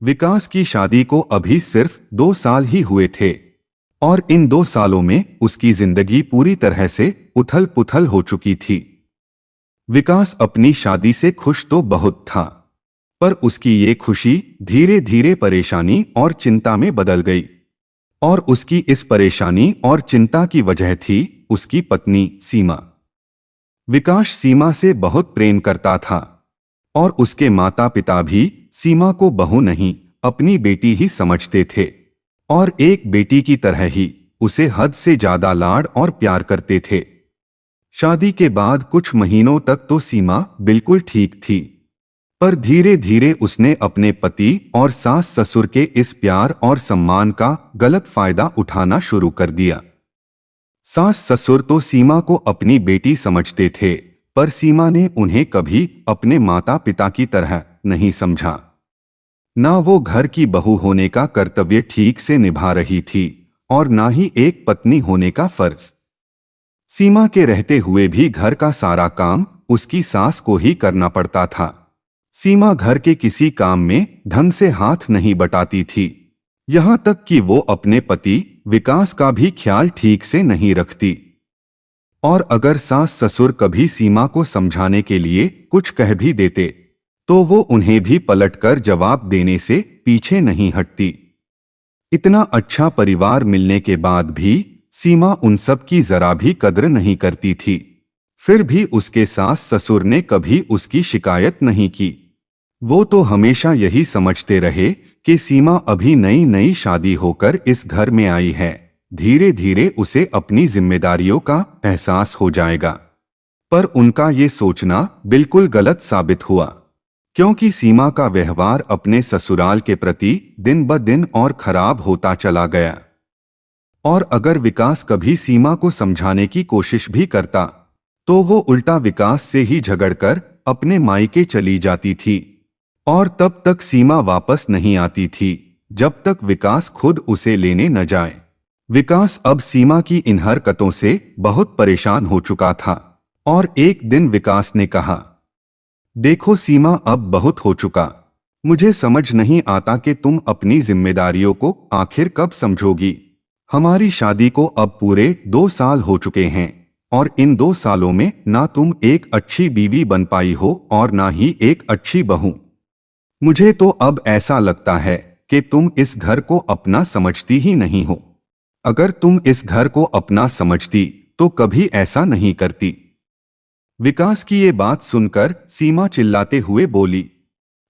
विकास की शादी को अभी सिर्फ 2 साल ही हुए थे और इन 2 सालों में उसकी जिंदगी पूरी तरह से उथल पुथल हो चुकी थी। विकास अपनी शादी से खुश तो बहुत था, पर उसकी ये खुशी धीरे धीरे परेशानी और चिंता में बदल गई। और उसकी इस परेशानी और चिंता की वजह थी उसकी पत्नी सीमा। विकास सीमा से बहुत प्रेम करता था और उसके माता पिता भी सीमा को बहू नहीं अपनी बेटी ही समझते थे और एक बेटी की तरह ही उसे हद से ज्यादा लाड और प्यार करते थे। शादी के बाद कुछ महीनों तक तो सीमा बिल्कुल ठीक थी, पर धीरे धीरे उसने अपने पति और सास ससुर के इस प्यार और सम्मान का गलत फायदा उठाना शुरू कर दिया। सास ससुर तो सीमा को अपनी बेटी समझते थे, पर सीमा ने उन्हें कभी अपने माता पिता की तरह नहीं समझा। ना वो घर की बहू होने का कर्तव्य ठीक से निभा रही थी और ना ही एक पत्नी होने का फर्ज। सीमा के रहते हुए भी घर का सारा काम उसकी सास को ही करना पड़ता था। सीमा घर के किसी काम में ढंग से हाथ नहीं बटाती थी, यहाँ तक कि वो अपने पति विकास का भी ख्याल ठीक से नहीं रखती। और अगर सास ससुर कभी सीमा को समझाने के लिए कुछ कह भी देते तो वो उन्हें भी पलटकर जवाब देने से पीछे नहीं हटती। इतना अच्छा परिवार मिलने के बाद भी सीमा उन सब की जरा भी कद्र नहीं करती थी। फिर भी उसके सास ससुर ने कभी उसकी शिकायत नहीं की। वो तो हमेशा यही समझते रहे कि सीमा अभी नई नई शादी होकर इस घर में आई है, धीरे धीरे उसे अपनी जिम्मेदारियों का एहसास हो जाएगा। पर उनका ये सोचना बिल्कुल गलत साबित हुआ, क्योंकि सीमा का व्यवहार अपने ससुराल के प्रति दिन ब दिन और खराब होता चला गया। और अगर विकास कभी सीमा को समझाने की कोशिश भी करता तो वो उल्टा विकास से ही झगड़कर अपने मायके चली जाती थी और तब तक सीमा वापस नहीं आती थी जब तक विकास खुद उसे लेने न जाए। विकास अब सीमा की इन हरकतों से बहुत परेशान हो चुका था और एक दिन विकास ने कहा, देखो सीमा, अब बहुत हो चुका। मुझे समझ नहीं आता कि तुम अपनी जिम्मेदारियों को आखिर कब समझोगी। हमारी शादी को अब पूरे 2 साल हो चुके हैं और इन 2 सालों में ना तुम एक अच्छी बीवी बन पाई हो और ना ही एक अच्छी बहू। मुझे तो अब ऐसा लगता है कि तुम इस घर को अपना समझती ही नहीं हो। अगर तुम इस घर को अपना समझती तो कभी ऐसा नहीं करती। विकास की ये बात सुनकर सीमा चिल्लाते हुए बोली,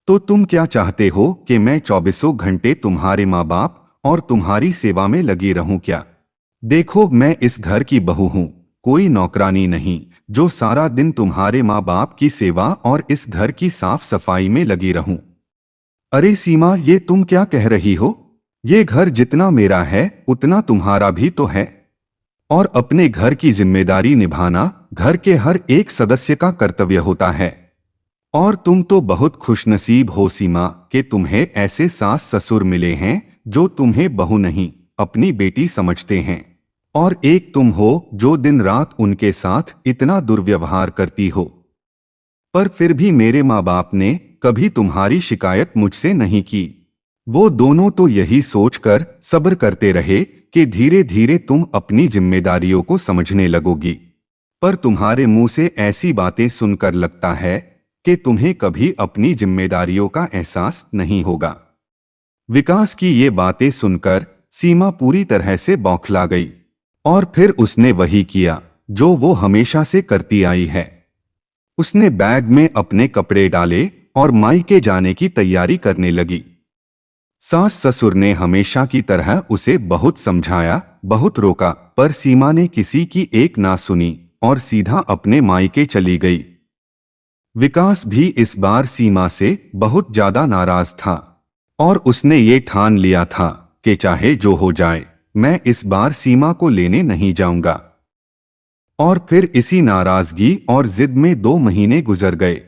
तो तुम क्या चाहते हो कि मैं 24 घंटे तुम्हारे माँ बाप और तुम्हारी सेवा में लगी रहूं क्या? देखो, मैं इस घर की बहू हूं, कोई नौकरानी नहीं जो सारा दिन तुम्हारे माँ बाप की सेवा और इस घर की साफ सफाई में लगी रहूं। अरे सीमा, ये तुम क्या कह रही हो? ये घर जितना मेरा है उतना तुम्हारा भी तो है और अपने घर की जिम्मेदारी निभाना घर के हर एक सदस्य का कर्तव्य होता है। और तुम तो बहुत खुशनसीब हो सीमा कि तुम्हें ऐसे सास ससुर मिले हैं जो तुम्हें बहू नहीं अपनी बेटी समझते हैं, और एक तुम हो जो दिन रात उनके साथ इतना दुर्व्यवहार करती हो। पर फिर भी मेरे माँ बाप ने कभी तुम्हारी शिकायत मुझसे नहीं की। वो दोनों तो यही सोचकर सब्र करते रहे कि धीरे धीरे तुम अपनी जिम्मेदारियों को समझने लगोगी। पर तुम्हारे मुंह से ऐसी बातें सुनकर लगता है कि तुम्हें कभी अपनी जिम्मेदारियों का एहसास नहीं होगा। विकास की ये बातें सुनकर सीमा पूरी तरह से बौखला गई और फिर उसने वही किया जो वो हमेशा से करती आई है। उसने बैग में अपने कपड़े डाले और मायके जाने की तैयारी करने लगी। सास ससुर ने हमेशा की तरह उसे बहुत समझाया, बहुत रोका, पर सीमा ने किसी की एक ना सुनी और सीधा अपने मायके चली गई। विकास भी इस बार सीमा से बहुत ज्यादा नाराज था और उसने ये ठान लिया था कि चाहे जो हो जाए मैं इस बार सीमा को लेने नहीं जाऊंगा। और फिर इसी नाराजगी और जिद में 2 महीने गुजर गए।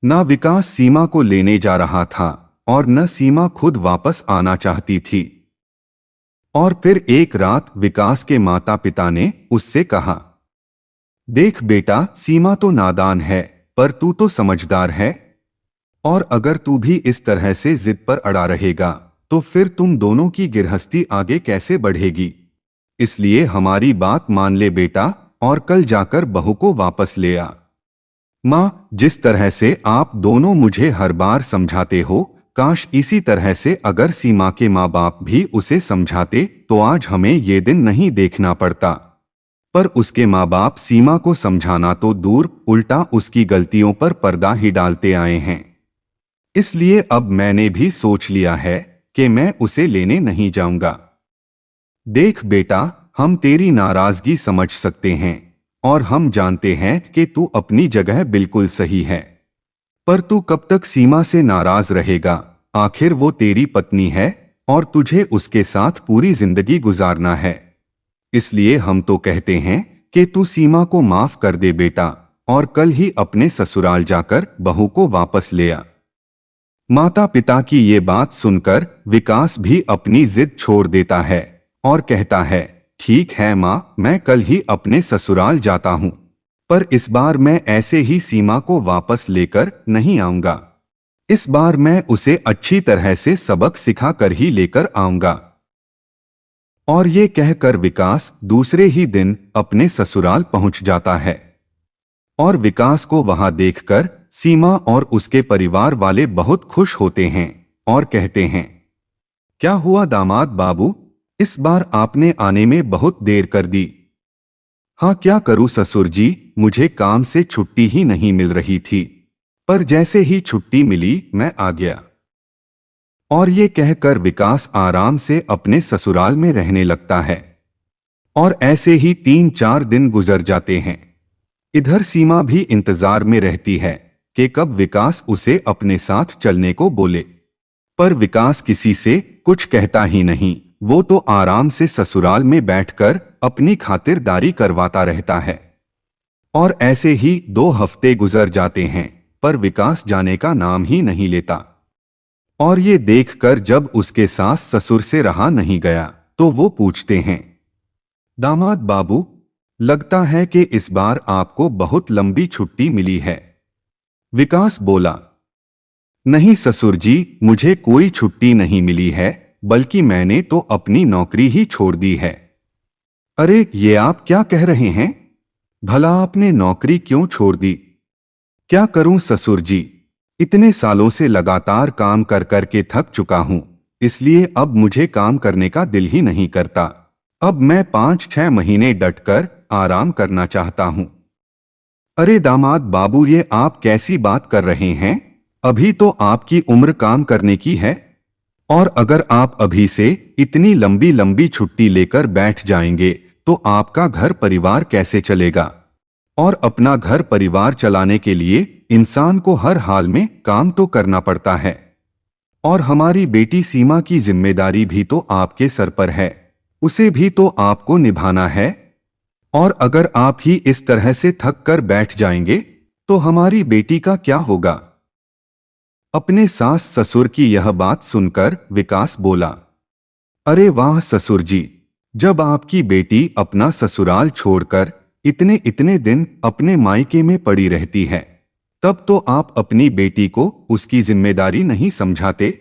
न विकास सीमा को लेने जा रहा था और न सीमा खुद वापस आना चाहती थी। और फिर एक रात विकास के माता पिता ने उससे कहा, देख बेटा, सीमा तो नादान है पर तू तो समझदार है। और अगर तू भी इस तरह से जिद पर अड़ा रहेगा तो फिर तुम दोनों की गृहस्थी आगे कैसे बढ़ेगी। इसलिए हमारी बात मान ले बेटा, और कल जाकर बहू को वापस ले आ। माँ, जिस तरह से आप दोनों मुझे हर बार समझाते हो, काश इसी तरह से अगर सीमा के माँ बाप भी उसे समझाते तो आज हमें ये दिन नहीं देखना पड़ता। पर उसके माँ बाप सीमा को समझाना तो दूर, उल्टा उसकी गलतियों पर पर्दा ही डालते आए हैं। इसलिए अब मैंने भी सोच लिया है कि मैं उसे लेने नहीं जाऊंगा। देख बेटा, हम तेरी नाराजगी समझ सकते हैं और हम जानते हैं कि तू अपनी जगह बिल्कुल सही है, पर तू कब तक सीमा से नाराज रहेगा। आखिर वो तेरी पत्नी है और तुझे उसके साथ पूरी जिंदगी गुजारना है। इसलिए हम तो कहते हैं कि तू सीमा को माफ कर दे बेटा, और कल ही अपने ससुराल जाकर बहू को वापस ले आ। माता पिता की ये बात सुनकर विकास भी अपनी जिद छोड़ देता है और कहता है, ठीक है माँ, मैं कल ही अपने ससुराल जाता हूँ, पर इस बार मैं ऐसे ही सीमा को वापस लेकर नहीं आऊंगा। इस बार मैं उसे अच्छी तरह से सबक सिखा कर ही लेकर आऊंगा। और ये कहकर विकास दूसरे ही दिन अपने ससुराल पहुंच जाता है। और विकास को वहां देखकर सीमा और उसके परिवार वाले बहुत खुश होते हैं और कहते हैं, क्या हुआ दामाद बाबू, इस बार आपने आने में बहुत देर कर दी। हाँ, क्या करूं ससुर जी, मुझे काम से छुट्टी ही नहीं मिल रही थी, पर जैसे ही छुट्टी मिली मैं आ गया। और ये कहकर विकास आराम से अपने ससुराल में रहने लगता है। और ऐसे ही 3-4 दिन गुजर जाते हैं। इधर सीमा भी इंतजार में रहती है कि कब विकास उसे अपने साथ चलने को बोले, पर विकास किसी से कुछ कहता ही नहीं। वो तो आराम से ससुराल में बैठकर अपनी खातिरदारी करवाता रहता है। और ऐसे ही 2 हफ्ते गुजर जाते हैं, पर विकास जाने का नाम ही नहीं लेता। और ये देखकर जब उसके सास ससुर से रहा नहीं गया तो वो पूछते हैं, दामाद बाबू, लगता है कि इस बार आपको बहुत लंबी छुट्टी मिली है। विकास बोला, नहीं ससुर जी, मुझे कोई छुट्टी नहीं मिली है, बल्कि मैंने तो अपनी नौकरी ही छोड़ दी है। अरे, ये आप क्या कह रहे हैं? भला आपने नौकरी क्यों छोड़ दी? क्या करूं ससुर जी, इतने सालों से लगातार काम कर कर के थक चुका हूं, इसलिए अब मुझे काम करने का दिल ही नहीं करता। अब मैं 5-6 महीने डटकर आराम करना चाहता हूं। अरे दामाद बाबू, ये आप कैसी बात कर रहे हैं? अभी तो आपकी उम्र काम करने की है, और अगर आप अभी से इतनी लंबी लंबी छुट्टी लेकर बैठ जाएंगे तो आपका घर परिवार कैसे चलेगा? और अपना घर परिवार चलाने के लिए इंसान को हर हाल में काम तो करना पड़ता है। और हमारी बेटी सीमा की जिम्मेदारी भी तो आपके सर पर है, उसे भी तो आपको निभाना है। और अगर आप ही इस तरह से थक कर बैठ जाएंगे तो हमारी बेटी का क्या होगा? अपने सास ससुर की यह बात सुनकर विकास बोला, अरे वाह ससुर जी, जब आपकी बेटी अपना ससुराल छोड़कर इतने इतने दिन अपने मायके में पड़ी रहती है, तब तो आप अपनी बेटी को उसकी जिम्मेदारी नहीं समझाते।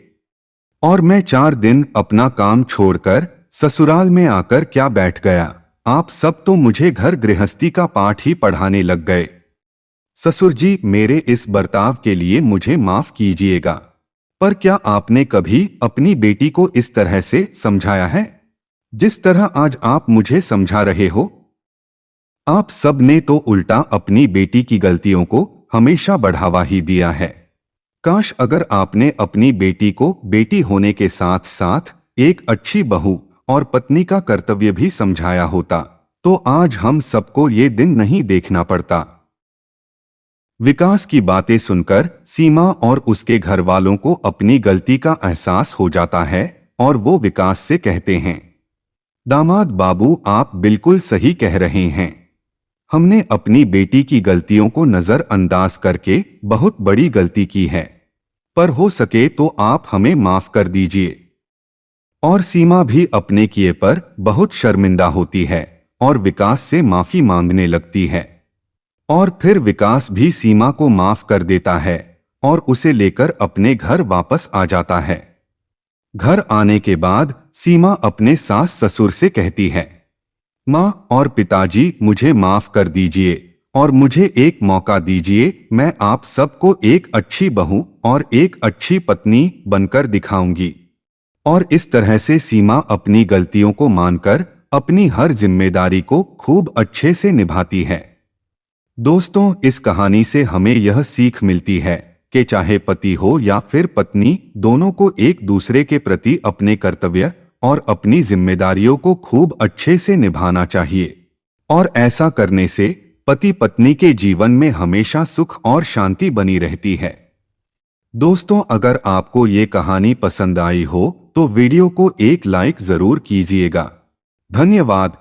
और मैं 4 दिन अपना काम छोड़कर ससुराल में आकर क्या बैठ गया, आप सब तो मुझे घर गृहस्थी का पाठ ही पढ़ाने लग गए। ससुर जी, मेरे इस बर्ताव के लिए मुझे माफ कीजिएगा, पर क्या आपने कभी अपनी बेटी को इस तरह से समझाया है जिस तरह आज आप मुझे समझा रहे हो? आप सब ने तो उल्टा अपनी बेटी की गलतियों को हमेशा बढ़ावा ही दिया है। काश अगर आपने अपनी बेटी को बेटी होने के साथ साथ एक अच्छी बहू और पत्नी का कर्तव्य भी समझाया होता तो आज हम सबको ये दिन नहीं देखना पड़ता। विकास की बातें सुनकर सीमा और उसके घर वालों को अपनी गलती का एहसास हो जाता है और वो विकास से कहते हैं, दामाद बाबू, आप बिल्कुल सही कह रहे हैं। हमने अपनी बेटी की गलतियों को नजरअंदाज करके बहुत बड़ी गलती की है, पर हो सके तो आप हमें माफ कर दीजिए। और सीमा भी अपने किए पर बहुत शर्मिंदा होती है और विकास से माफी मांगने लगती है। और फिर विकास भी सीमा को माफ कर देता है और उसे लेकर अपने घर वापस आ जाता है। घर आने के बाद सीमा अपने सास ससुर से कहती है, माँ और पिताजी मुझे माफ कर दीजिए और मुझे एक मौका दीजिए, मैं आप सबको एक अच्छी बहू और एक अच्छी पत्नी बनकर दिखाऊंगी। और इस तरह से सीमा अपनी गलतियों को मानकर अपनी हर जिम्मेदारी को खूब अच्छे से निभाती है। दोस्तों, इस कहानी से हमें यह सीख मिलती है कि चाहे पति हो या फिर पत्नी, दोनों को एक दूसरे के प्रति अपने कर्तव्य और अपनी जिम्मेदारियों को खूब अच्छे से निभाना चाहिए। और ऐसा करने से पति पत्नी के जीवन में हमेशा सुख और शांति बनी रहती है। दोस्तों, अगर आपको ये कहानी पसंद आई हो तो वीडियो को एक लाइक जरूर कीजिएगा। धन्यवाद।